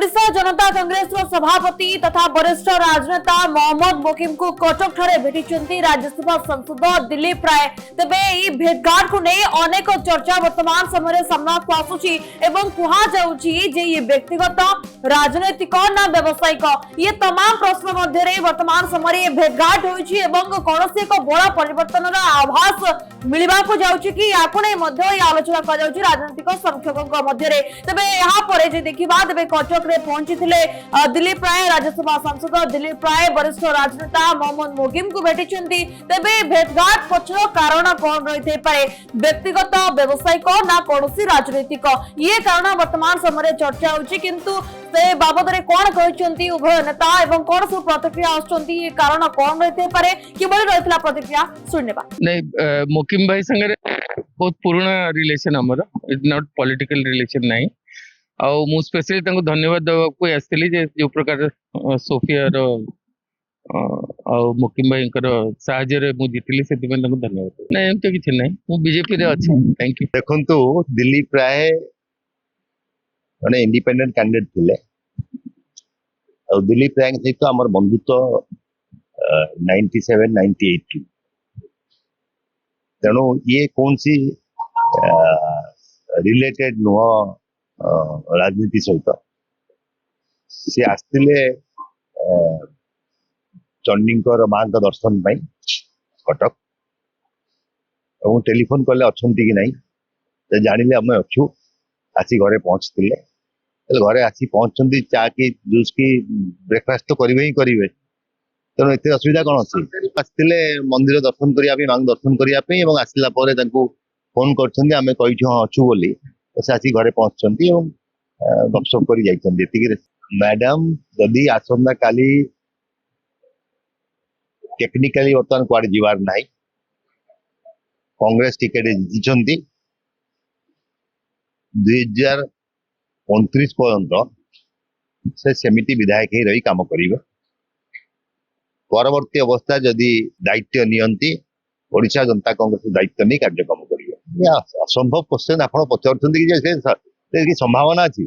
ओडिशा जनता कांग्रेस सभापति तथा वरिष्ठ राजनेता मोहम्मद मोकिम को कटक ठारे भेटिଛନ୍ତି राज्यसभा सांसद दिलीप राय। तेबे ई भेटघाट को नहीं अनेक चर्चा वर्तमान समय सामना को आसुची एवं कुहा जाउची जे ये व्यक्तिगत राजनीतिक ना व्यावसायिक ये तमाम प्रश्न मध्य वर्तमान समय ये भेटघाट होईची एवं कौनसी एक बड़ा परिवर्तन आभास मिलवा को जाउची कि याको नहीं मध्य ये आलोचना कर जाउची राजनीतिक समीक्षकों मध्य। तेबे यहाँ पर जे देखिबा तेबे कटक रे पहुंची दिलीप राय राज्यसभा सांसद दिलीप राय वरिष्ठ राजनेता मोहम्मद मोकिम को भेटिଛନ୍ତି। तेबे भेटघाट पछर कारण कौन रही पारे व्यक्तिगत व्यवसायिक ना कौनसी राजनीतिक ये कारण वर्तमान समय चर्चा होची किंतु से बाबद रे कौन कहते उभय नेता एवं कौन सब प्रतिक्रिया आछंती ये कारण कौन रही पारे किबळी रहितला प्रतिक्रिया सुननेबा नहीं मोकिम भाई संगे बहुत पुराना रिलेशन हमर इट नॉट पॉलिटिकल रिलेशन नहीं आ मु स्पेशली तांको धन्यवाद देवा को आस्थिली जे जो प्रकार सोफिया रो आ मोकिम भाई कर साहाଯ୍य रे मु जितली सेति में तांको धन्यवाद नहीं एम तो किछ नहीं मु बीजेपी रे अछि। Thank you. देखंतु दिलीप राय माने इंडिपेंडेंट कैंडिडेट थिले और दिलीप राय सहित हमर बंधुत्व 97 98 तेणु ये कौन सी रिलेटेड नुह राजनीति सहित सी आसते चंडीकर माँ का दर्शन पाई कटक और टेलीफोन कले अच्छा कि नहीं जानिले आम अच्छु आसी घरे पहुंचते घरे आसी पहुंचती चा कि जूस की ब्रेकफास्ट तो करेंगे ही करेंगे तेणु एत असुविधा कौन अच्छी आसते मंदिर दर्शन करने माँ दर्शन करने आसला फोन कर हाँ अच्छु बोली तो से आसी घरे पहुंचती गपसप कर मैडम जदि आसंता काली टेक्निकाली बर्तमान कुआडे जीवार नाही कांग्रेस टिकेट जीति 2029 पर्यंत से सेमिति विधायक ही रही काम करिवे परवर्ती अवस्था जदि दायित्व नियंती ओडिशा जनता कांग्रेस दायित्व नहीं कार्यक्रम करिवे असंभव क्वेश्चन आप पचार कि संभावना अच्छी